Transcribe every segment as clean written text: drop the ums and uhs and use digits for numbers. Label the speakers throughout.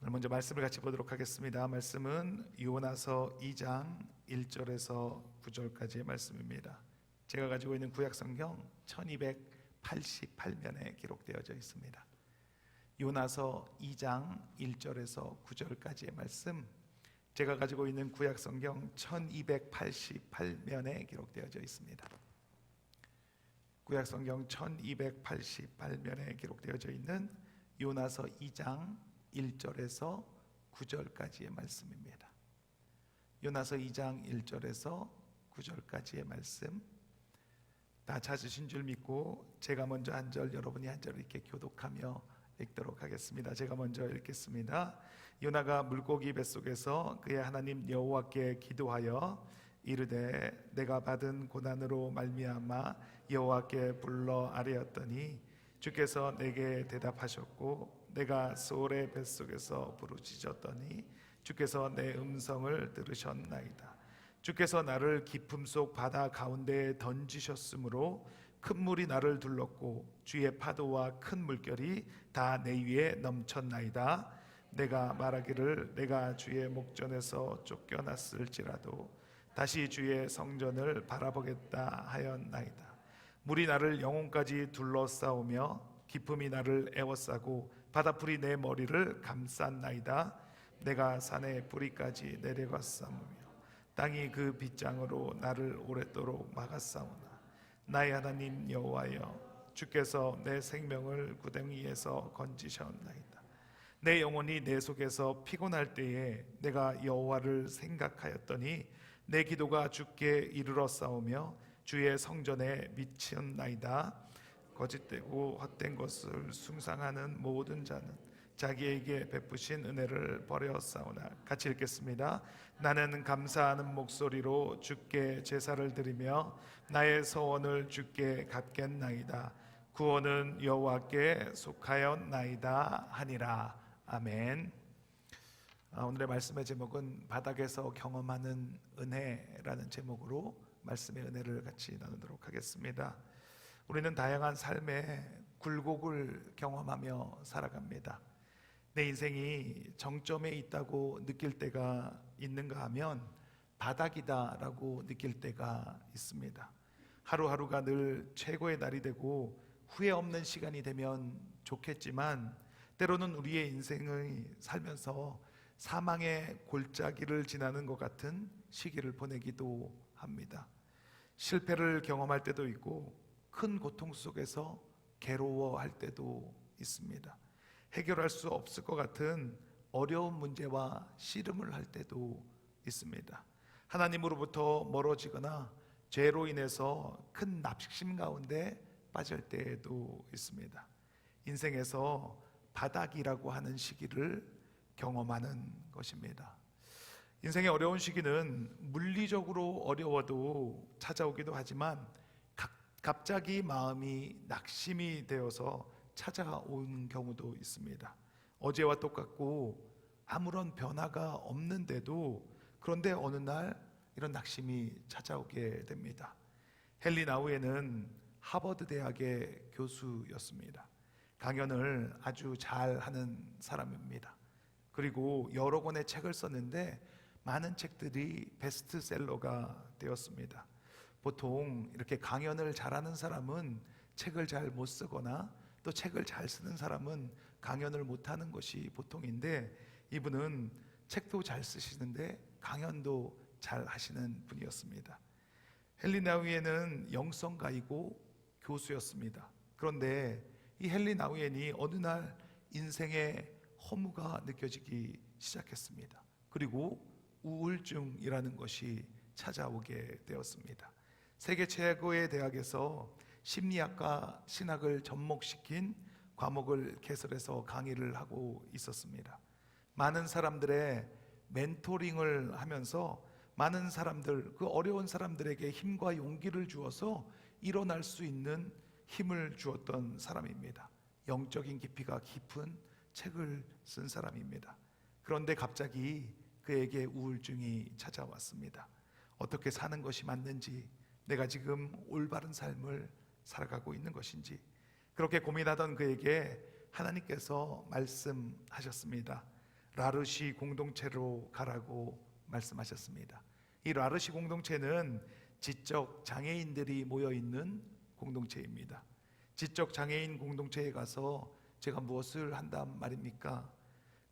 Speaker 1: 오늘 먼저 말씀을 같이 보도록 하겠습니다. 말씀은 요나서 2장 1절에서 9절까지의 말씀입니다. 제가 가지고 있는 구약성경 1288면에 기록되어져 있습니다. 요나서 2장 1절에서 9절까지의 말씀, 제가 가지고 있는 구약성경 1288면에 기록되어져 있습니다. 구약성경 1288면에 기록되어져 있는 요나서 2장 1절에서 9절까지의 말씀입니다. 요나서 2장 1절에서 9절까지의 말씀, 다 찾으신 줄 믿고 제가 먼저 한 절, 여러분이 한 절 이렇게 교독하며 읽도록 하겠습니다. 제가 먼저 읽겠습니다. 요나가 물고기 뱃속에서 그의 하나님 여호와께 기도하여 이르되 내가 받은 고난으로 말미암아 여호와께 불러 아뢰었더니 주께서 내게 대답하셨고 내가 소울의 뱃속에서 부르짖었더니 주께서 내 음성을 들으셨나이다. 주께서 나를 깊음 속 바다 가운데에 던지셨으므로 큰 물이 나를 둘렀고 주의 파도와 큰 물결이 다 내 위에 넘쳤나이다. 내가 말하기를 내가 주의 목전에서 쫓겨났을지라도 다시 주의 성전을 바라보겠다 하였나이다. 물이 나를 영혼까지 둘러싸우며 깊음이 나를 에워싸고 바다풀이 내 머리를 감쌌나이다. 내가 산의 뿌리까지 내려갔사오며 땅이 그 빗장으로 나를 오랫도록 막았사오나 나의 하나님 여호와여, 주께서 내 생명을 구덩이에서 건지셨나이다. 내 영혼이 내 속에서 피곤할 때에 내가 여호와를 생각하였더니 내 기도가 주께 이르렀사오며 주의 성전에 미쳤나이다. 거짓되고 헛된 것을 숭상하는 모든 자는 자기에게 베푸신 은혜를 버렸사오나. 같이 읽겠습니다. 나는 감사하는 목소리로 주께 제사를 드리며 나의 소원을 주께 갚겠나이다. 구원은 여호와께 속하였나이다 하니라. 아멘. 오늘의 말씀의 제목은 바닥에서 경험하는 은혜라는 제목으로 말씀의 은혜를 같이 나누도록 하겠습니다. 우리는 다양한 삶의 굴곡을 경험하며 살아갑니다. 내 인생이 정점에 있다고 느낄 때가 있는가 하면 바닥이다라고 느낄 때가 있습니다. 하루하루가 늘 최고의 날이 되고 후회 없는 시간이 되면 좋겠지만 때로는 우리의 인생을 살면서 사망의 골짜기를 지나는 것 같은 시기를 보내기도 합니다. 실패를 경험할 때도 있고 큰 고통 속에서 괴로워할 때도 있습니다. 해결할 수 없을 것 같은 어려운 문제와 씨름을 할 때도 있습니다. 하나님으로부터 멀어지거나 죄로 인해서 큰 낙심 가운데 빠질 때도 있습니다. 인생에서 바닥이라고 하는 시기를 경험하는 것입니다. 인생의 어려운 시기는 물리적으로 어려워도 찾아오기도 하지만 갑자기 마음이 낙심이 되어서 찾아오는 경우도 있습니다. 어제와 똑같고 아무런 변화가 없는데도 그런데 어느 날 이런 낙심이 찾아오게 됩니다. 헨리 나우에는 하버드 대학의 교수였습니다. 강연을 아주 잘하는 사람입니다. 그리고 여러 권의 책을 썼는데 많은 책들이 베스트셀러가 되었습니다. 보통 이렇게 강연을 잘하는 사람은 책을 잘 못 쓰거나 또 책을 잘 쓰는 사람은 강연을 못하는 것이 보통인데 이분은 책도 잘 쓰시는데 강연도 잘 하시는 분이었습니다. 헨리 나우엔은 영성가이고 교수였습니다. 그런데 이 헨리 나우엔이 어느 날 인생의 허무가 느껴지기 시작했습니다. 그리고 우울증이라는 것이 찾아오게 되었습니다. 세계 최고의 대학에서 심리학과 신학을 접목시킨 과목을 개설해서 강의를 하고 있었습니다. 많은 사람들의 멘토링을 하면서 많은 사람들, 그 어려운 사람들에게 힘과 용기를 주어서 일어날 수 있는 힘을 주었던 사람입니다. 영적인 깊이가 깊은 책을 쓴 사람입니다. 그런데 갑자기 그에게 우울증이 찾아왔습니다. 어떻게 사는 것이 맞는지, 내가 지금 올바른 삶을 살아가고 있는 것인지 그렇게 고민하던 그에게 하나님께서 말씀하셨습니다. 라르시 공동체로 가라고 말씀하셨습니다. 이 라르시 공동체는 지적 장애인들이 모여 있는 공동체입니다. 지적 장애인 공동체에 가서 제가 무엇을 한단 말입니까?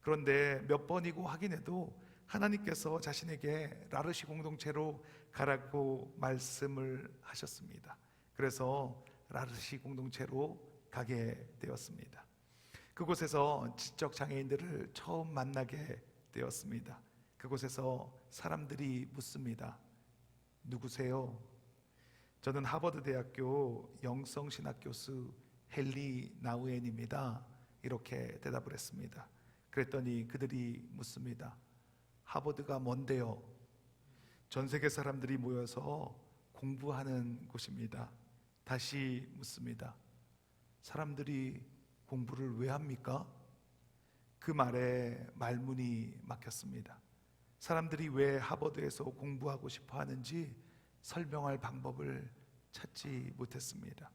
Speaker 1: 그런데 몇 번이고 확인해도 하나님께서 자신에게 라르시 공동체로 가라고 말씀을 하셨습니다. 그래서 라르시 공동체로 가게 되었습니다. 그곳에서 지적 장애인들을 처음 만나게 되었습니다. 그곳에서 사람들이 묻습니다. 누구세요? 저는 하버드 대학교 영성신학 교수 헨리 나우엔입니다. 이렇게 대답을 했습니다. 그랬더니 그들이 묻습니다. 하버드가 뭔데요? 전 세계 사람들이 모여서 공부하는 곳입니다. 다시 묻습니다. 사람들이 공부를 왜 합니까? 그 말에 말문이 막혔습니다. 사람들이 왜 하버드에서 공부하고 싶어 하는지 설명할 방법을 찾지 못했습니다.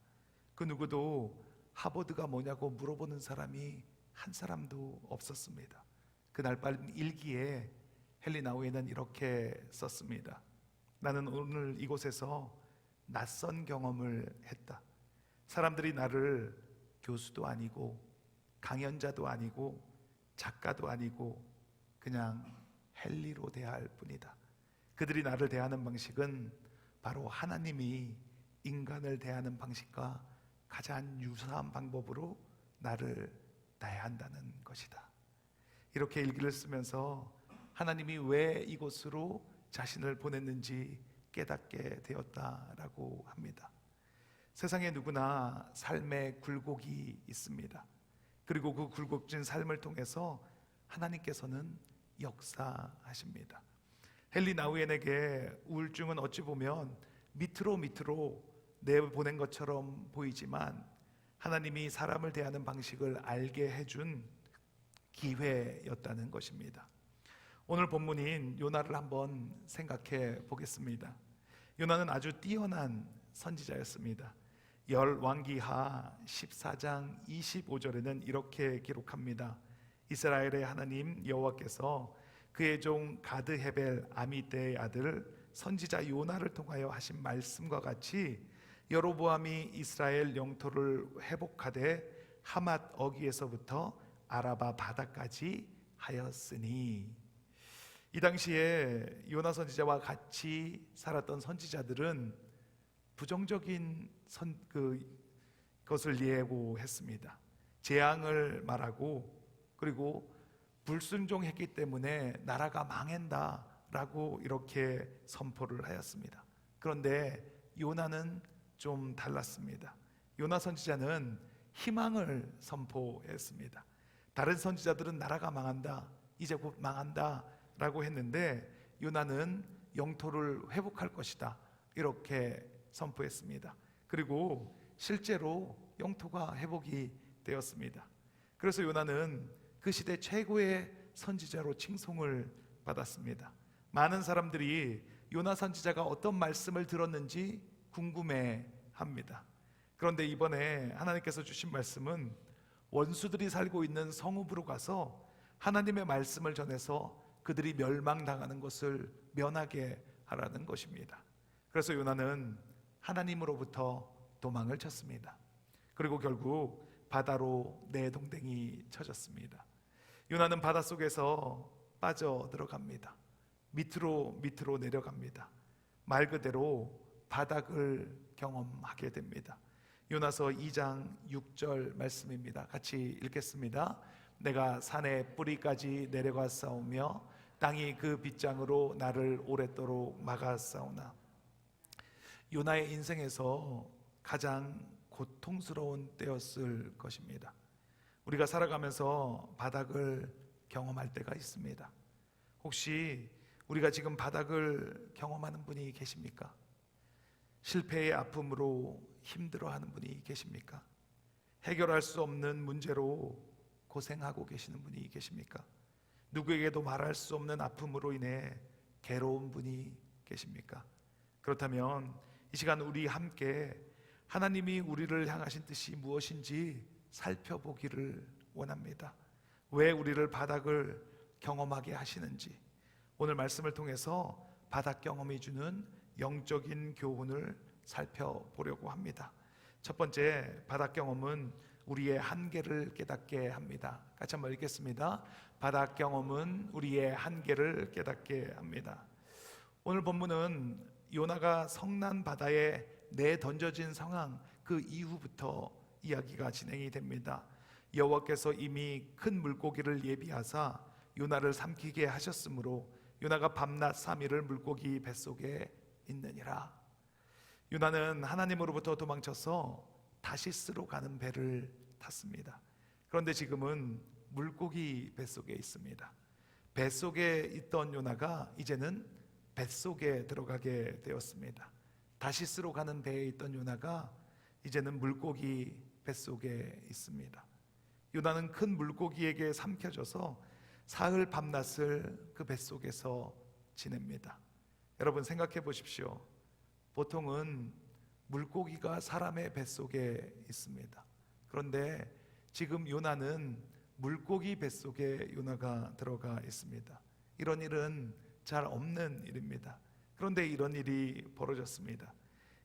Speaker 1: 그 누구도 하버드가 뭐냐고 물어보는 사람이 한 사람도 없었습니다. 그날 밤 일기에 헨리 나우엔은 이렇게 썼습니다. 나는 오늘 이곳에서 낯선 경험을 했다. 사람들이 나를 교수도 아니고 강연자도 아니고 작가도 아니고 그냥 헨리로 대할 뿐이다. 그들이 나를 대하는 방식은 바로 하나님이 인간을 대하는 방식과 가장 유사한 방법으로 나를 대한다는 것이다. 이렇게 일기를 쓰면서 하나님이 왜 이곳으로 자신을 보냈는지 깨닫게 되었다라고 합니다. 세상에 누구나 삶의 굴곡이 있습니다. 그리고 그 굴곡진 삶을 통해서 하나님께서는 역사하십니다. 헨리 나우엔에게 우울증은 어찌 보면 밑으로 내보낸 것처럼 보이지만 하나님이 사람을 대하는 방식을 알게 해준 기회였다는 것입니다. 오늘 본문인 요나를 한번 생각해 보겠습니다. 요나는 아주 뛰어난 선지자였습니다. 열왕기하 14장 25절에는 이렇게 기록합니다. 이스라엘의 하나님 여호와께서 그의 종 가드 헤벨 아미떼의 아들 선지자 요나를 통하여 하신 말씀과 같이 여로보암이 이스라엘 영토를 회복하되 하맛 어귀에서부터 아라바 바다까지 하였으니. 이 당시에 요나 선지자와 같이 살았던 선지자들은 부정적인 것을 예고했습니다. 재앙을 말하고 그리고 불순종했기 때문에 나라가 망한다라고 이렇게 선포를 하였습니다. 그런데 요나는 좀 달랐습니다. 요나 선지자는 희망을 선포했습니다. 다른 선지자들은 나라가 망한다, 이제 곧 망한다 라고 했는데 요나는 영토를 회복할 것이다 이렇게 선포했습니다. 그리고 실제로 영토가 회복이 되었습니다. 그래서 요나는 그 시대 최고의 선지자로 칭송을 받았습니다. 많은 사람들이 요나 선지자가 어떤 말씀을 들었는지 궁금해합니다. 그런데 이번에 하나님께서 주신 말씀은 원수들이 살고 있는 성읍으로 가서 하나님의 말씀을 전해서 그들이 멸망당하는 것을 면하게 하라는 것입니다. 그래서 요나는 하나님으로부터 도망을 쳤습니다. 그리고 결국 바다로 내동댕이 쳐졌습니다. 요나는 바닷속에서 빠져 들어갑니다. 밑으로 내려갑니다. 말 그대로 바닥을 경험하게 됩니다. 요나서 2장 6절 말씀입니다. 같이 읽겠습니다. 내가 산의 뿌리까지 내려가 싸우며 땅이 그 빗장으로 나를 오랫도록 막아 싸우나. 요나의 인생에서 가장 고통스러운 때였을 것입니다. 우리가 살아가면서 바닥을 경험할 때가 있습니다. 혹시 우리가 지금 바닥을 경험하는 분이 계십니까? 실패의 아픔으로 힘들어하는 분이 계십니까? 해결할 수 없는 문제로 고생하고 계시는 분이 계십니까? 누구에게도 말할 수 없는 아픔으로 인해 괴로운 분이 계십니까? 그렇다면 이 시간 우리 함께 하나님이 우리를 향하신 뜻이 무엇인지 살펴보기를 원합니다. 왜 우리를 바닥을 경험하게 하시는지, 오늘 말씀을 통해서 바다 경험이 주는 영적인 교훈을 살펴보려고 합니다. 첫 번째, 바다 경험은 우리의 한계를 깨닫게 합니다. 같이 한번 읽겠습니다. 바다 경험은 우리의 한계를 깨닫게 합니다. 오늘 본문은 요나가 성난 바다에 내던져진 상황, 그 이후부터 이야기가 진행이 됩니다. 여호와께서 이미 큰 물고기를 예비하사 요나를 삼키게 하셨으므로 요나가 밤낮 3일을 물고기 뱃속에 있느니라. 요나는 하나님으로부터 도망쳐서 다시스로 가는 배를 탔습니다. 그런데 지금은 물고기 뱃속에 있습니다. 뱃속에 있던 요나가 이제는 뱃속에 들어가게 되었습니다. 다시스로 가는 배에 있던 요나가 이제는 물고기 뱃속에 있습니다. 요나는 큰 물고기에게 삼켜져서 사흘 밤낮을 그 뱃속에서 지냅니다. 여러분 생각해 보십시오. 보통은 물고기가 사람의 뱃속에 있습니다. 그런데 지금 요나는 물고기 뱃속에 요나가 들어가 있습니다. 이런 일은 잘 없는 일입니다. 그런데 이런 일이 벌어졌습니다.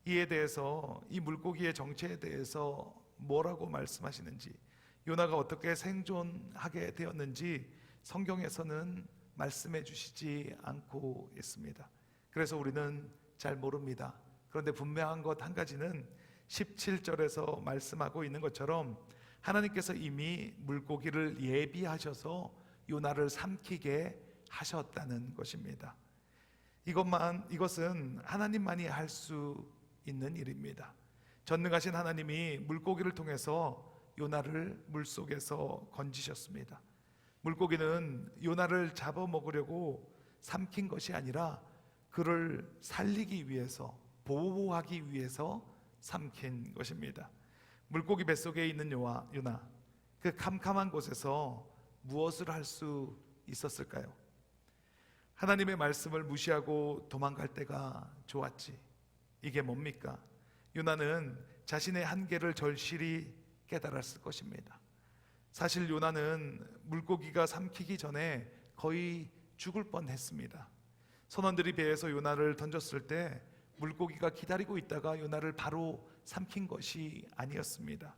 Speaker 1: 이에 대해서, 이 물고기의 정체에 대해서 뭐라고 말씀하시는지, 요나가 어떻게 생존하게 되었는지 성경에서는 말씀해 주시지 않고 있습니다. 그래서 우리는 잘 모릅니다. 그런데 분명한 것 한 가지는 17절에서 말씀하고 있는 것처럼 하나님께서 이미 물고기를 예비하셔서 요나를 삼키게 하셨다는 것입니다. 이것은 하나님만이 할 수 있는 일입니다. 전능하신 하나님이 물고기를 통해서 요나를 물속에서 건지셨습니다. 물고기는 요나를 잡아먹으려고 삼킨 것이 아니라 그를 살리기 위해서, 보호하기 위해서 삼킨 것입니다. 물고기 뱃속에 있는 요나, 그 캄캄한 곳에서 무엇을 할 수 있었을까요? 하나님의 말씀을 무시하고 도망갈 때가 좋았지. 이게 뭡니까? 요나는 자신의 한계를 절실히 깨달았을 것입니다. 사실 요나는 물고기가 삼키기 전에 거의 죽을 뻔했습니다. 선원들이 배에서 요나를 던졌을 때 물고기가 기다리고 있다가 요나를 바로 삼킨 것이 아니었습니다.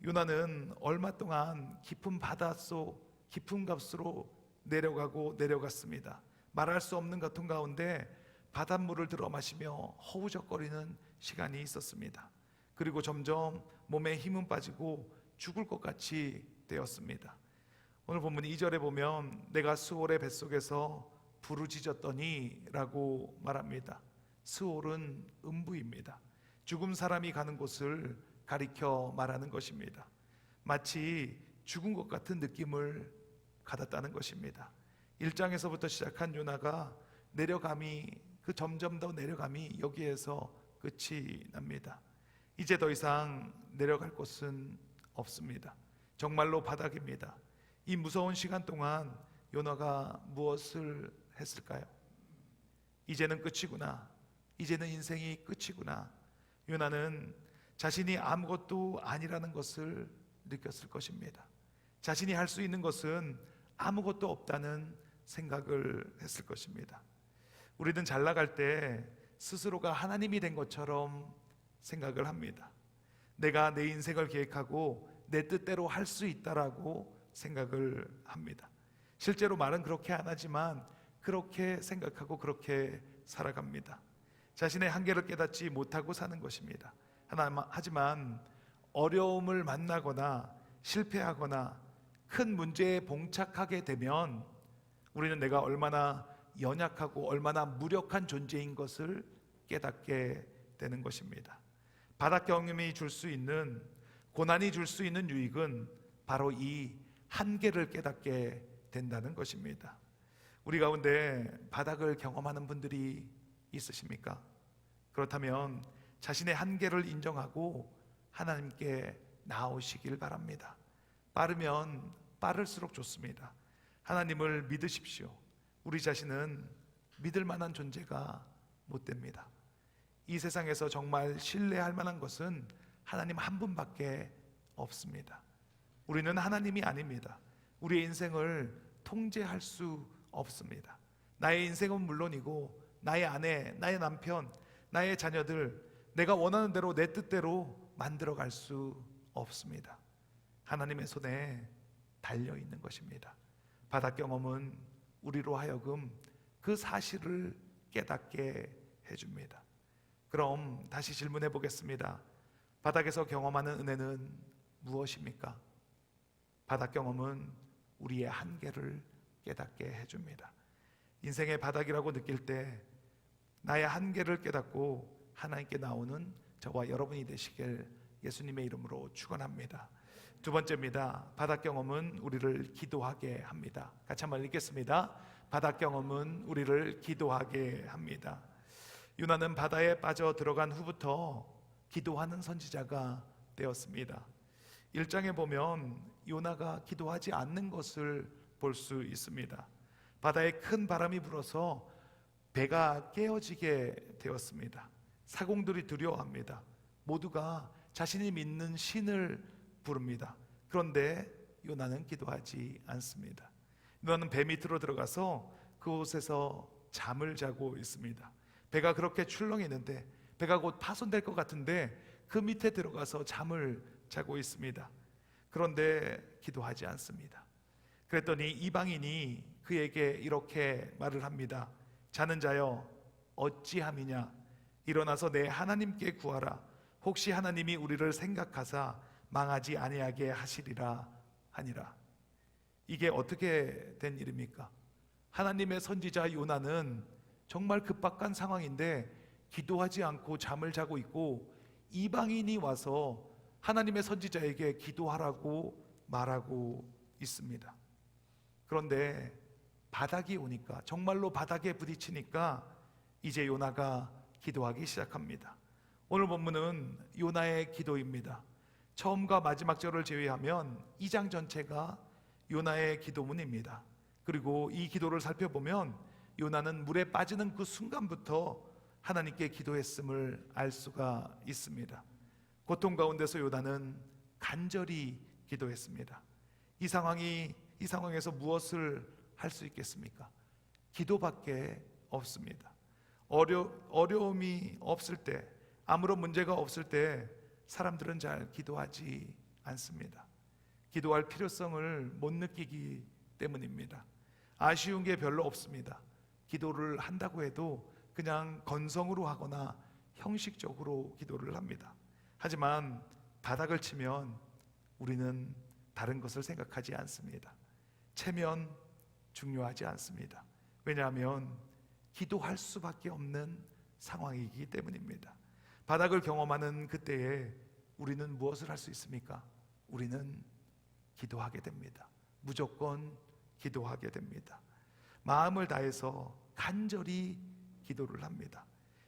Speaker 1: 요나는 얼마 동안 깊은 바닷속 깊은 곳으로 내려갔습니다. 말할 수 없는 고통 가운데 바닷물을 들어 마시며 허우적거리는 시간이 있었습니다. 그리고 점점 몸에 힘은 빠지고 죽을 것 같이 되었습니다. 오늘 본문 2절에 보면 내가 스올의 뱃속에서 부르짖었더니 라고 말합니다. 스올은 음부입니다. 죽은 사람이 가는 곳을 가리켜 말하는 것입니다. 마치 죽은 것 같은 느낌을 받았다는 것입니다. 1장에서부터 시작한 요나가 점점 더 내려감이 여기에서 끝이 납니다. 이제 더 이상 내려갈 곳은 없습니다. 정말로 바닥입니다. 이 무서운 시간 동안 요나가 무엇을 했을까요? 이제는 끝이구나. 이제는 인생이 끝이구나. 요나는 자신이 아무것도 아니라는 것을 느꼈을 것입니다. 자신이 할 수 있는 것은 아무것도 없다는 생각을 했을 것입니다. 우리는 잘 나갈 때 스스로가 하나님이 된 것처럼 생각을 합니다. 내가 내 인생을 계획하고 내 뜻대로 할 수 있다라고 생각을 합니다. 실제로 말은 그렇게 안 하지만 그렇게 생각하고 그렇게 살아갑니다. 자신의 한계를 깨닫지 못하고 사는 것입니다. 하지만 어려움을 만나거나 실패하거나 큰 문제에 봉착하게 되면 우리는 내가 얼마나 연약하고 얼마나 무력한 존재인 것을 깨닫게 되는 것입니다. 바다 경험이 줄 수 있는, 고난이 줄 수 있는 유익은 바로 이 한계를 깨닫게 된다는 것입니다. 우리 가운데 바닥을 경험하는 분들이 있으십니까? 그렇다면 자신의 한계를 인정하고 하나님께 나오시길 바랍니다. 빠르면 빠를수록 좋습니다. 하나님을 믿으십시오. 우리 자신은 믿을 만한 존재가 못 됩니다. 이 세상에서 정말 신뢰할 만한 것은 하나님 한 분밖에 없습니다. 우리는 하나님이 아닙니다. 우리의 인생을 통제할 수 없습니다. 나의 인생은 물론이고 나의 아내, 나의 남편, 나의 자녀들 내가 원하는 대로 내 뜻대로 만들어갈 수 없습니다. 하나님의 손에 달려 있는 것입니다. 바다 경험은 우리로 하여금 그 사실을 깨닫게 해줍니다. 그럼 다시 질문해 보겠습니다. 바닥에서 경험하는 은혜는 무엇입니까? 바닥 경험은 우리의 한계를 깨닫게 해줍니다. 인생의 바닥이라고 느낄 때 나의 한계를 깨닫고 하나님께 나오는 저와 여러분이 되시길 예수님의 이름으로 축원합니다. 두 번째입니다. 바닥 경험은 우리를 기도하게 합니다. 같이 한번 읽겠습니다. 바닥 경험은 우리를 기도하게 합니다. 요나는 바다에 빠져 들어간 후부터 기도하는 선지자가 되었습니다. 1장에 보면 요나가 기도하지 않는 것을 볼 수 있습니다. 바다에 큰 바람이 불어서 배가 깨어지게 되었습니다. 사공들이 두려워합니다. 모두가 자신이 믿는 신을 부릅니다. 그런데 요나는 기도하지 않습니다. 요나는 배 밑으로 들어가서 그곳에서 잠을 자고 있습니다. 배가 그렇게 출렁이는데 배가 곧 파손될 것 같은데 그 밑에 들어가서 잠을 자고 있습니다. 그런데 기도하지 않습니다. 그랬더니 이방인이 그에게 이렇게 말을 합니다. 자는 자여 어찌함이냐, 일어나서 내 하나님께 구하라. 혹시 하나님이 우리를 생각하사 망하지 아니하게 하시리라 하니라. 이게 어떻게 된 일입니까? 하나님의 선지자 요나는 정말 급박한 상황인데 기도하지 않고 잠을 자고 있고, 이방인이 와서 하나님의 선지자에게 기도하라고 말하고 있습니다. 그런데 바닥이 오니까, 정말로 바닥에 부딪히니까 이제 요나가 기도하기 시작합니다. 오늘 본문은 요나의 기도입니다. 처음과 마지막 절을 제외하면 2장 전체가 요나의 기도문입니다. 그리고 이 기도를 살펴보면 요나는 물에 빠지는 그 순간부터 하나님께 기도했음을 알 수가 있습니다. 고통 가운데서 요나는 간절히 기도했습니다. 이 상황에서 무엇을 할 수 있겠습니까? 기도밖에 없습니다. 어려움이 없을 때, 아무런 문제가 없을 때 사람들은 잘 기도하지 않습니다. 기도할 필요성을 못 느끼기 때문입니다. 아쉬운 게 별로 없습니다. 기도를 한다고 해도 그냥 건성으로 하거나 형식적으로 기도를 합니다. 하지만 바닥을 치면 우리는 다른 것을 생각하지 않습니다. 체면 중요하지 않습니다. 왜냐하면 기도할 수밖에 없는 상황이기 때문입니다. 바닥을 경험하는 그때에 우리는 무엇을 할 수 있습니까? 우리는 기도하게 됩니다. 무조건 기도하게 됩니다. 마음을 다해서 간절히 기도를 합니다.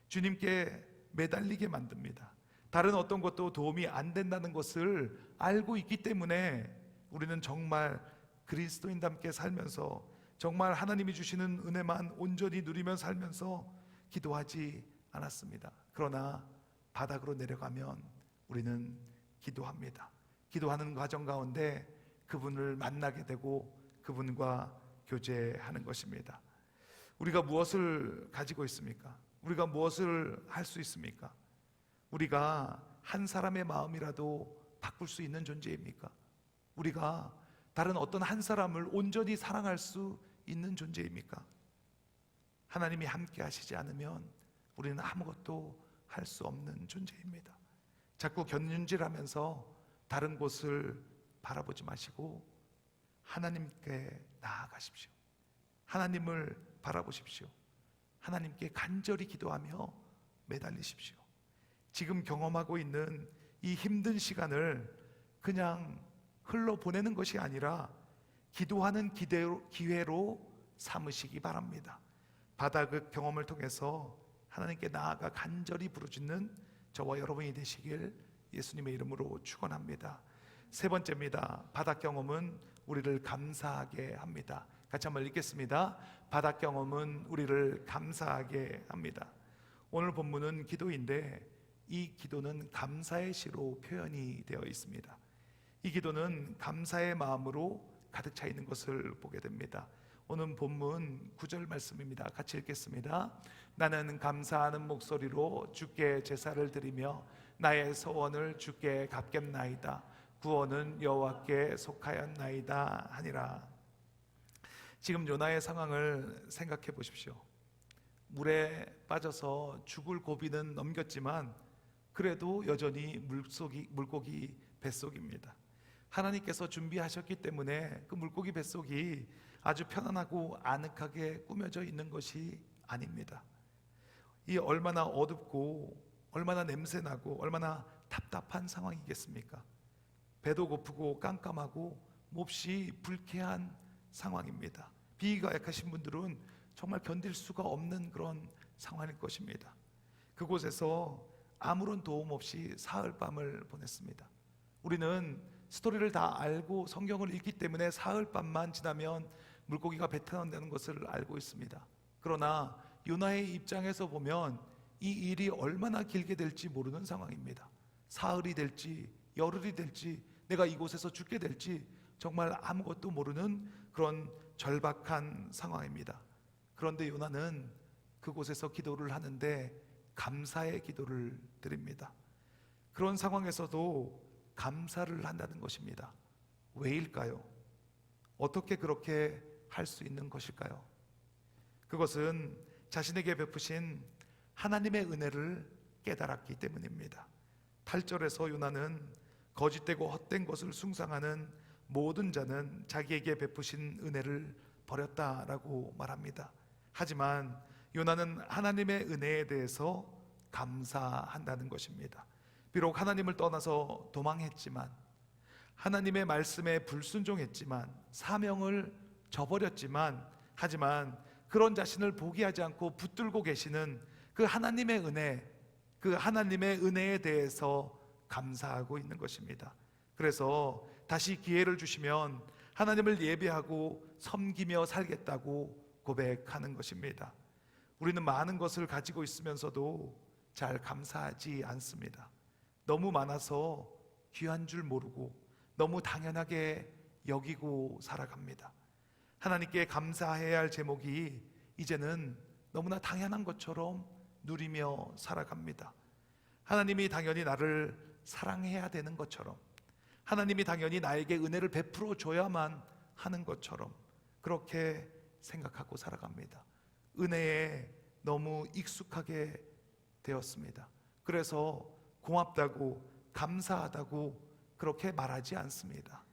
Speaker 1: 주님께 매달리게 만듭니다. 다른 어떤 것도 도움이 안 된다는 것을 알고 있기 때문에 우리는 정말 그리스도인답게 살면서, 정말 하나님이 주시는 은혜만 온전히 누리며 살면서 기도하지 않았습니다. 그러나 바닥으로 내려가면 우리는 기도합니다. 기도하는 과정 가운데 그분을 만나게 되고 그분과 교제하는 것입니다. 우리가 무엇을 가지고 있습니까? 우리가 무엇을 할 수 있습니까? 우리가 한 사람의 마음이라도 바꿀 수 있는 존재입니까? 우리가 다른 어떤 한 사람을 온전히 사랑할 수 있는 존재입니까? 하나님이 함께 하시지 않으면 우리는 아무것도 할 수 없는 존재입니다. 자꾸 견눈질하면서 다른 곳을 바라보지 마시고 하나님께 나아가십시오. 하나님을 바라보십시오. 하나님께 간절히 기도하며 매달리십시오. 지금 경험하고 있는 이 힘든 시간을 그냥 흘러보내는 것이 아니라 기도하는 기회로 삼으시기 바랍니다. 바닥의 경험을 통해서 하나님께 나아가 간절히 부르짖는 저와 여러분이 되시길 예수님의 이름으로 축원합니다. 세 번째입니다. 바닥 경험은 우리를 감사하게 합니다. 같이 한번 읽겠습니다. 바닥 경험은 우리를 감사하게 합니다. 오늘 본문은 기도인데 이 기도는 감사의 시로 표현이 되어 있습니다. 이 기도는 감사의 마음으로 가득 차 있는 것을 보게 됩니다. 오늘 본문 9절 말씀입니다. 같이 읽겠습니다. 나는 감사하는 목소리로 주께 제사를 드리며 나의 소원을 주께 갚겠나이다. 구원은 여호와께 속하였나이다 하니라. 지금 요나의 상황을 생각해 보십시오. 물에 빠져서 죽을 고비는 넘겼지만 그래도 여전히 물고기 뱃속입니다. 하나님께서 준비하셨기 때문에 그 물고기 뱃속이 아주 편안하고 아늑하게 꾸며져 있는 것이 아닙니다. 이 얼마나 어둡고 얼마나 냄새나고 얼마나 답답한 상황이겠습니까? 배도 고프고 깜깜하고 몹시 불쾌한 상황입니다. 비위가 약하신 분들은 정말 견딜 수가 없는 그런 상황일 것입니다. 그곳에서 아무런 도움 없이 사흘 밤을 보냈습니다. 우리는 스토리를 다 알고 성경을 읽기 때문에 사흘 밤만 지나면 물고기가 배탈난다는 것을 알고 있습니다. 그러나 요나의 입장에서 보면 이 일이 얼마나 길게 될지 모르는 상황입니다. 사흘이 될지 열흘이 될지 내가 이곳에서 죽게 될지 정말 아무것도 모르는 그런 절박한 상황입니다. 그런데 요나는 그곳에서 기도를 하는데 감사의 기도를 드립니다. 그런 상황에서도 감사를 한다는 것입니다. 왜일까요? 어떻게 그렇게 할 수 있는 것일까요? 그것은 자신에게 베푸신 하나님의 은혜를 깨달았기 때문입니다. 8절에서 요나는 거짓되고 헛된 것을 숭상하는 모든 자는 자기에게 베푸신 은혜를 버렸다라고 말합니다. 하지만 요나는 하나님의 은혜에 대해서 감사한다는 것입니다. 비록 하나님을 떠나서 도망했지만, 하나님의 말씀에 불순종했지만, 사명을 저버렸지만, 하지만 그런 자신을 포기하지 않고 붙들고 계시는 그 하나님의 은혜, 그 하나님의 은혜에 대해서 감사하고 있는 것입니다. 그래서 다시 기회를 주시면 하나님을 예배하고 섬기며 살겠다고 고백하는 것입니다. 우리는 많은 것을 가지고 있으면서도 잘 감사하지 않습니다. 너무 많아서 귀한 줄 모르고 너무 당연하게 여기고 살아갑니다. 하나님께 감사해야 할 제목이 이제는 너무나 당연한 것처럼 누리며 살아갑니다. 하나님이 당연히 나를 사랑해야 되는 것처럼, 하나님이 당연히 나에게 은혜를 베풀어 줘야만 하는 것처럼 그렇게 생각하고 살아갑니다. 은혜에 너무 익숙하게 되었습니다. 그래서 고맙다고 감사하다고 그렇게 말하지 않습니다.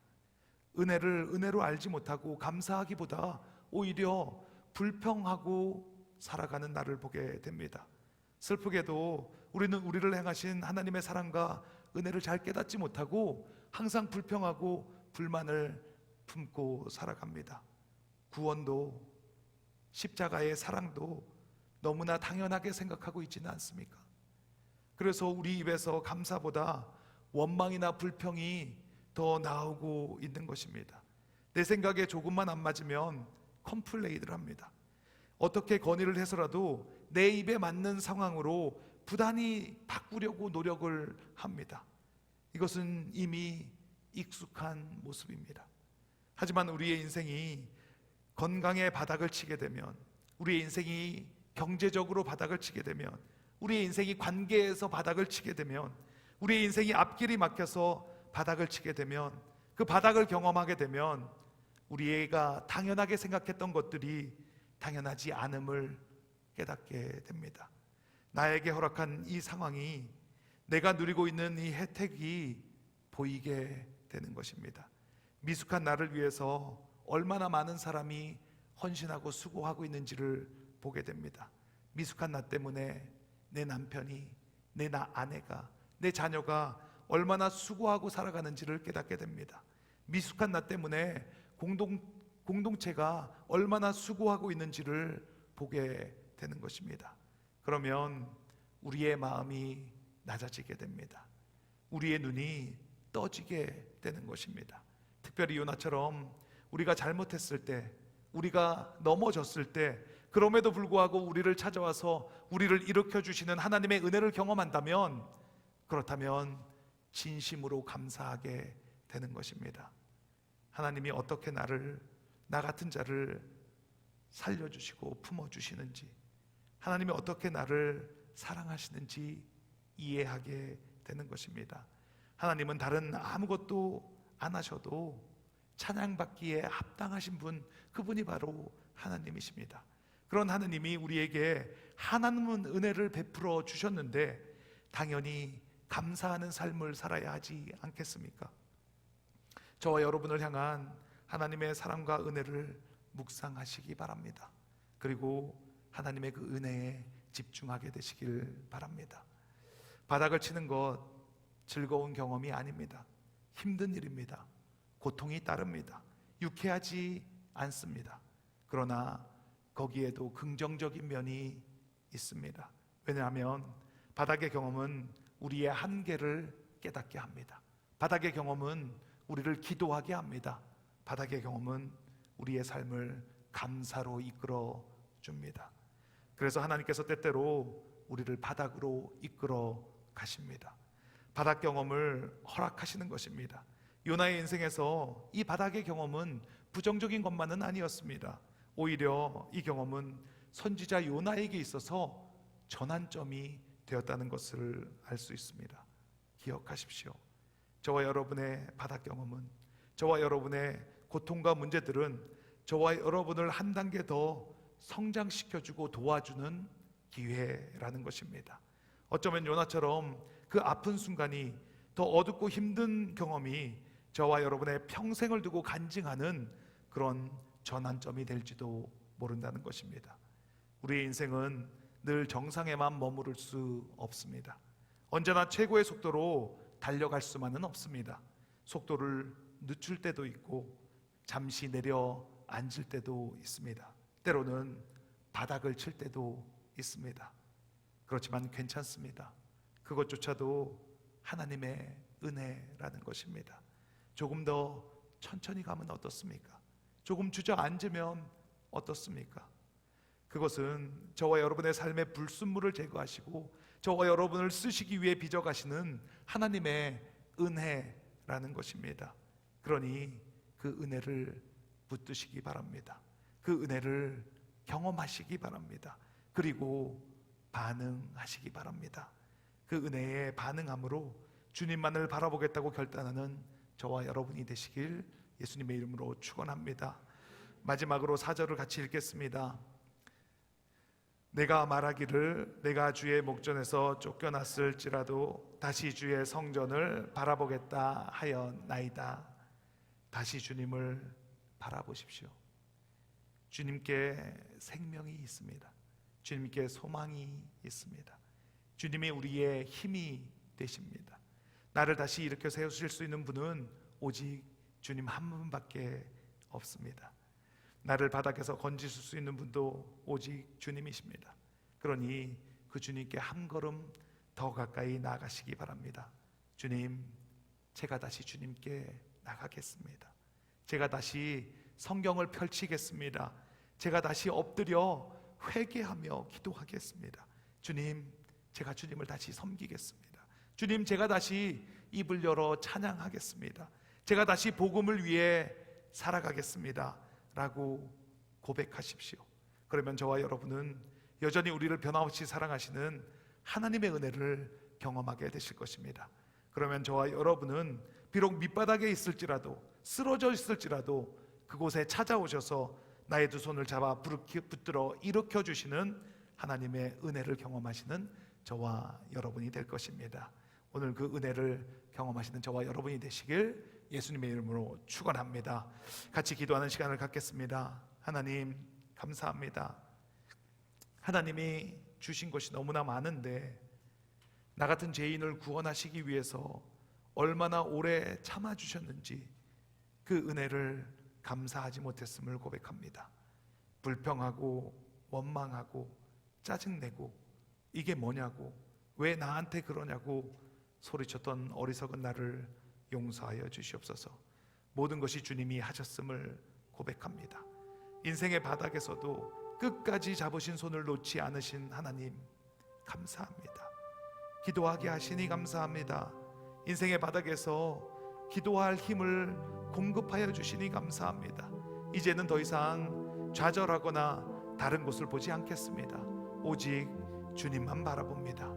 Speaker 1: 은혜를 은혜로 알지 못하고 감사하기보다 오히려 불평하고 살아가는 나를 보게 됩니다. 슬프게도 우리는 우리를 행하신 하나님의 사랑과 은혜를 잘 깨닫지 못하고 항상 불평하고 불만을 품고 살아갑니다. 구원도 십자가의 사랑도 너무나 당연하게 생각하고 있지는 않습니까? 그래서 우리 입에서 감사보다 원망이나 불평이 더 나오고 있는 것입니다. 내 생각에 조금만 안 맞으면 컴플레인을 합니다. 어떻게 건의를 해서라도 내 입에 맞는 상황으로 부단히 바꾸려고 노력을 합니다. 이것은 이미 익숙한 모습입니다. 하지만 우리의 인생이 건강의 바닥을 치게 되면, 우리의 인생이 경제적으로 바닥을 치게 되면, 우리의 인생이 관계에서 바닥을 치게 되면, 우리의 인생이 앞길이 막혀서 바닥을 치게 되면, 그 바닥을 경험하게 되면 우리가 당연하게 생각했던 것들이 당연하지 않음을 깨닫게 됩니다. 나에게 허락한 이 상황이, 내가 누리고 있는 이 혜택이 보이게 되는 것입니다. 미숙한 나를 위해서 얼마나 많은 사람이 헌신하고 수고하고 있는지를 보게 됩니다. 미숙한 나 때문에 내 남편이, 내 아내가, 내 자녀가 얼마나 수고하고 살아가는지를 깨닫게 됩니다. 미숙한 나 때문에 공동체가 얼마나 수고하고 있는지를 보게 되는 것입니다. 그러면 우리의 마음이 낮아지게 됩니다. 우리의 눈이 떠지게 되는 것입니다. 특별히 요나처럼 우리가 잘못했을 때, 우리가 넘어졌을 때, 그럼에도 불구하고 우리를 찾아와서 우리를 일으켜 주시는 하나님의 은혜를 경험한다면, 그렇다면 진심으로 감사하게 되는 것입니다. 하나님이 어떻게 나 같은 자를 살려주시고 품어주시는지, 하나님이 어떻게 나를 사랑하시는지 이해하게 되는 것입니다. 하나님은 다른 아무것도 안 하셔도 찬양받기에 합당하신 분, 그분이 바로 하나님이십니다. 그런 하나님이 우리에게 하나님은 은혜를 베풀어 주셨는데 당연히 감사하는 삶을 살아야 하지 않겠습니까? 저와 여러분을 향한 하나님의 사랑과 은혜를 묵상하시기 바랍니다. 그리고 하나님의 그 은혜에 집중하게 되시길 바랍니다. 바닥을 치는 것 즐거운 경험이 아닙니다. 힘든 일입니다. 고통이 따릅니다. 유쾌하지 않습니다. 그러나 거기에도 긍정적인 면이 있습니다. 왜냐하면 바닥의 경험은 우리의 한계를 깨닫게 합니다. 바닥의 경험은 우리를 기도하게 합니다. 바닥의 경험은 우리의 삶을 감사로 이끌어 줍니다. 그래서 하나님께서 때때로 우리를 바닥으로 이끌어 가십니다. 바닥 경험을 허락하시는 것입니다. 요나의 인생에서 이 바닥의 경험은 부정적인 것만은 아니었습니다. 오히려 이 경험은 선지자 요나에게 있어서 전환점이 되었다는 것을 알 수 있습니다. 기억하십시오. 저와 여러분의 바닥 경험은, 저와 여러분의 고통과 문제들은 저와 여러분을 한 단계 더 성장시켜주고 도와주는 기회라는 것입니다. 어쩌면 요나처럼 그 아픈 순간이, 더 어둡고 힘든 경험이 저와 여러분의 평생을 두고 간증하는 그런 전환점이 될지도 모른다는 것입니다. 우리의 인생은 늘 정상에만 머무를 수 없습니다. 언제나 최고의 속도로 달려갈 수만은 없습니다. 속도를 늦출 때도 있고 잠시 내려 앉을 때도 있습니다. 때로는 바닥을 칠 때도 있습니다. 그렇지만 괜찮습니다. 그것조차도 하나님의 은혜라는 것입니다. 조금 더 천천히 가면 어떻습니까? 조금 주저앉으면 어떻습니까? 그것은 저와 여러분의 삶의 불순물을 제거하시고 저와 여러분을 쓰시기 위해 빚어가시는 하나님의 은혜라는 것입니다. 그러니 그 은혜를 붙드시기 바랍니다. 그 은혜를 경험하시기 바랍니다. 그리고 반응하시기 바랍니다. 그 은혜에 반응함으로 주님만을 바라보겠다고 결단하는 저와 여러분이 되시길 예수님의 이름으로 축원합니다. 마지막으로 4절을 같이 읽겠습니다. 내가 말하기를 내가 주의 목전에서 쫓겨났을지라도 다시 주의 성전을 바라보겠다 하였나이다. 다시 주님을 바라보십시오. 주님께 생명이 있습니다. 주님께 소망이 있습니다. 주님이 우리의 힘이 되십니다. 나를 다시 일으켜 세우실 수 있는 분은 오직 주님 한 분밖에 없습니다. 나를 바닥에서 건지실 수 있는 분도 오직 주님이십니다. 그러니 그 주님께 한 걸음 더 가까이 나아가시기 바랍니다. 주님, 제가 다시 주님께 나가겠습니다. 제가 다시 성경을 펼치겠습니다. 제가 다시 엎드려 회개하며 기도하겠습니다. 주님, 제가 주님을 다시 섬기겠습니다. 주님, 제가 다시 입을 열어 찬양하겠습니다. 제가 다시 복음을 위해 살아가겠습니다 라고 고백하십시오. 그러면 저와 여러분은 여전히 우리를 변함없이 사랑하시는 하나님의 은혜를 경험하게 되실 것입니다. 그러면 저와 여러분은 비록 밑바닥에 있을지라도, 쓰러져 있을지라도 그곳에 찾아오셔서 나의 두 손을 잡아 붙들어 일으켜 주시는 하나님의 은혜를 경험하시는 저와 여러분이 될 것입니다. 오늘 그 은혜를 경험하시는 저와 여러분이 되시길 예수님의 이름으로 축원합니다. 같이 기도하는 시간을 갖겠습니다. 하나님, 감사합니다. 하나님이 주신 것이 너무나 많은데 나 같은 죄인을 구원하시기 위해서 얼마나 오래 참아주셨는지 그 은혜를 감사하지 못했음을 고백합니다. 불평하고 원망하고 짜증내고 이게 뭐냐고, 왜 나한테 그러냐고 소리쳤던 어리석은 나를 용서하여 주시옵소서. 모든 것이 주님이 하셨음을 고백합니다. 인생의 바닥에서도 끝까지 잡으신 손을 놓지 않으신 하나님, 감사합니다. 기도하게 하시니 감사합니다. 인생의 바닥에서 기도할 힘을 공급하여 주시니 감사합니다. 이제는 더 이상 좌절하거나 다른 곳을 보지 않겠습니다. 오직 주님만 바라봅니다.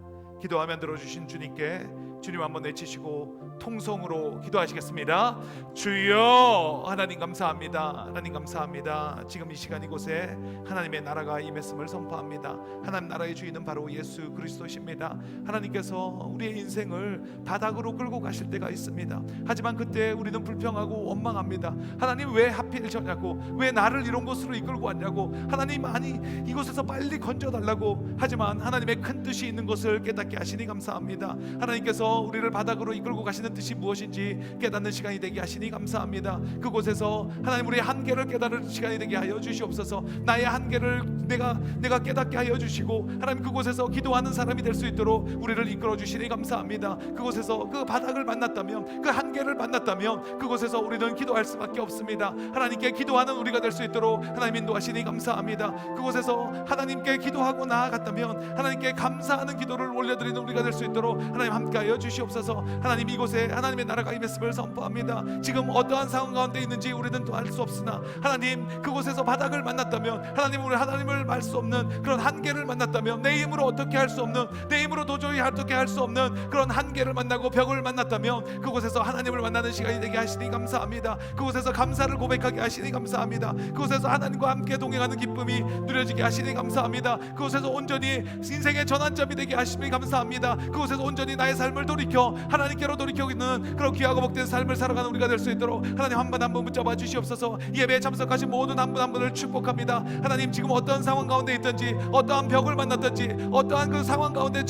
Speaker 1: 기도하면 들어주신 주님께 주님 한번 외치시고 통성으로 기도하시겠습니다. 주여, 하나님 감사합니다. 하나님 감사합니다. 지금 이 시간 이곳에 하나님의 나라가 임했음을 선포합니다. 하나님 나라의 주인은 바로 예수 그리스도십니다. 하나님께서 우리의 인생을 바닥으로 끌고 가실 때가 있습니다. 하지만 그때 우리는 불평하고 원망합니다. 하나님 왜 하필 저냐고, 왜 나를 이런 곳으로 이끌고 왔냐고, 하나님 아니 이곳에서 빨리 건져달라고. 하지만 하나님의 큰 뜻이 있는 것을 깨닫게 하시니 감사합니다. 하나님께서 우리를 바닥으로 이끌고 가시는 뜻이 무엇인지 깨닫는 시간이 되게 하시니 감사합니다. 그곳에서 하나님 우리의 한계를 깨달을 시간이 되게 하여 주시옵소서. 나의 한계를 내가 깨닫게 하여 주시고 하나님 그곳에서 기도하는 사람이 될 수 있도록 우리를 이끌어 주시니 감사합니다. 그곳에서 그 바닥을 만났다면, 그 한계를 만났다면 그곳에서 우리는 기도할 수밖에 없습니다. 하나님께 기도하는 우리가 될 수 있도록 하나님 인도하시니 감사합니다. 그곳에서 하나님께 기도하고 나아갔다면 하나님께 감사하는 기도를 올려드리는 우리가 될 수 있도록 하나님 함께하여 주시옵소서. 하나님 이곳에 하나님의 나라가 임했음을 선포합니다. 지금 어떠한 상황 가운데 있는지 우리는 또 알 수 없으나 하나님 그곳에서 바닥을 만났다면, 하나님 우리 하나님을 말 수 없는 그런 한계를 만났다면, 내 힘으로 어떻게 할 수 없는, 내 힘으로 도저히 어떻게 할 수 없는 그런 한계를 만나고 벽을 만났다면 그곳에서 하나님을 만나는 시간이 되게 하시니 감사합니다. 그곳에서 감사를 고백하게 하시니 감사합니다. 그곳에서 하나님과 함께 동행하는 기쁨이 누려지게 하시니 감사합니다. 그곳에서 온전히 인생의 전환점이 되게 하시니 감사합니다. 그곳에서 온전히 나의 삶을 돌이켜 하나님께로 돌이켜 있는 그런 귀하고 복된 삶을 살아가는 우리가 될 수 있도록 하나님 한 분 한 분 붙잡아 주시옵소서. 예배에 참석하신 모든 한 분 한 분을 축복합니다. 하나님 지금 어떤 상황 가운데 있든지, 어떠한 벽을 만났든지, 어떠한 그 상황 가운데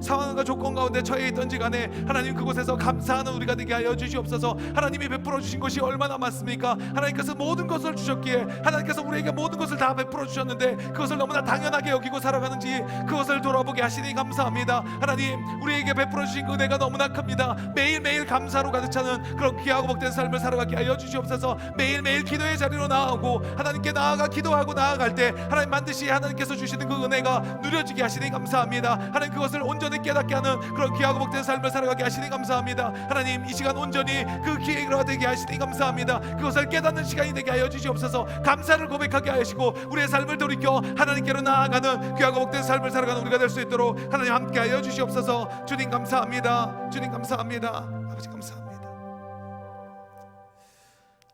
Speaker 1: 상황과 조건 가운데 처해 있든지 간에 하나님 그곳에서 감사하는 우리가 되게 하여 주시옵소서. 하나님이 베풀어 주신 것이 얼마나 많습니까? 하나님께서 모든 것을 주셨기에, 하나님께서 우리에게 모든 것을 다 베풀어 주셨는데 그것을 너무나 당연하게 여기고 살아가는지 그것을 돌아보게 하시니 감사합니다. 하나님 우리에게 베풀어 주신 은혜가 너무나 큽니다. 매일매일 감사로 가득 차는 그런 귀하고 복된 삶을 살아가게 하여 주시옵소서. 매일매일 기도의 자리로 나아오고 하나님께 나아가 기도하고 나아갈 때 하나님 반드시 하나님께서 주시는 그 은혜가 누려지게 하시니 감사합니다. 하나님 그것을 온전히 깨닫게 하는 그런 귀하고 복된 삶을 살아가게 하시니 감사합니다. 하나님 이 시간 온전히 그 기회가 되게 하시니 감사합니다. 그것을 깨닫는 시간이 되게 하여 주시옵소서. 감사를 고백하게 하시고 우리의 삶을 돌이켜 하나님께로 나아가는 귀하고 복된 삶을 살아가는 우리가 될 수 있도록 하나님 함께 하여 주시옵소서. 주님 감사합니다. 주님 감사합니다. 아버지 감사합니다.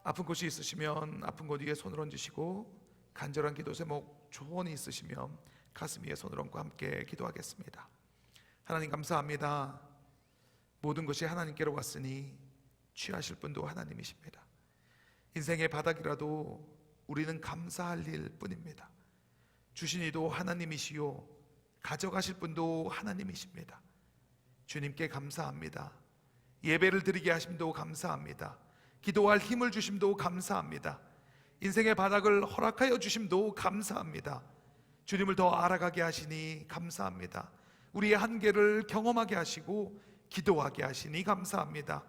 Speaker 1: 아픈 곳이 있으시면 아픈 곳 위에 손을 얹으시고, 간절한 기도 제목 조언이 있으시면 가슴 위에 손을 얹고 함께 기도하겠습니다. 하나님 감사합니다. 모든 것이 하나님께로 왔으니 취하실 분도 하나님이십니다. 인생의 바닥이라도 우리는 감사할 일 뿐입니다. 주신 이도 하나님이시요 가져가실 분도 하나님이십니다. 주님께 감사합니다. 예배를 드리게 하심도 감사합니다. 기도할 힘을 주심도 감사합니다. 인생의 바닥을 허락하여 주심도 감사합니다. 주님을 더 알아가게 하시니 감사합니다. 우리의 한계를 경험하게 하시고 기도하게 하시니 감사합니다.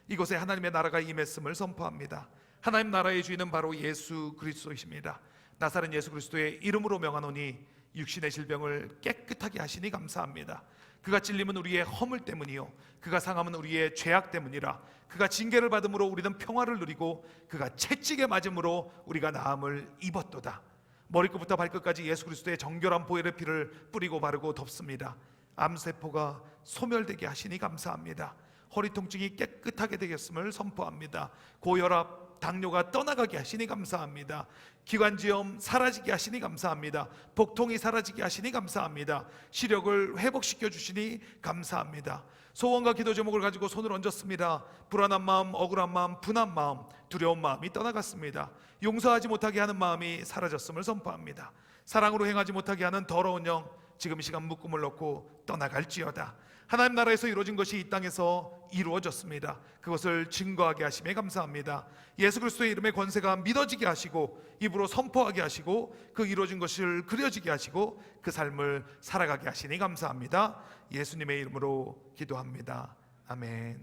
Speaker 1: 이곳에 하나님의 나라가 임했음을 선포합니다. 하나님 나라의 주인은 바로 예수 그리스도이십니다. 나사렛 예수 그리스도의 이름으로 명하노니 육신의 질병을 깨끗하게 하시니 감사합니다. 그가 찔림은 우리의 허물 때문이요 그가 상함은 우리의 죄악 때문이라. 그가 징계를 받음으로 우리는 평화를 누리고 그가 채찍에 맞음으로 우리가 나음을 입었도다. 머리끝부터 발끝까지 예수 그리스도의 정결한 보혈의 피를 뿌리고 바르고 덮습니다. 암세포가 소멸되게 하시니 감사합니다. 허리 통증이 깨끗하게 되겠음을 선포합니다. 고혈압, 당뇨가 떠나가게 하시니 감사합니다. 기관지염 사라지게 하시니 감사합니다. 복통이 사라지게 하시니 감사합니다. 시력을 회복시켜 주시니 감사합니다. 소원과 기도 제목을 가지고 손을 얹었습니다. 불안한 마음, 억울한 마음, 분한 마음, 두려운 마음이 떠나갔습니다. 용서하지 못하게 하는 마음이 사라졌음을 선포합니다. 사랑으로 행하지 못하게 하는 더러운 영, 지금 이 시간 묶음을 놓고 떠나갈지어다. 하나님 나라에서 이루어진 것이 이 땅에서 이루어졌습니다. 그것을 증거하게 하심에 감사합니다. 예수 그리스도의 이름의 권세가 믿어지게 하시고 입으로 선포하게 하시고 그 이루어진 것을 그려지게 하시고 그 삶을 살아가게 하시니 감사합니다. 예수님의 이름으로 기도합니다. 아멘.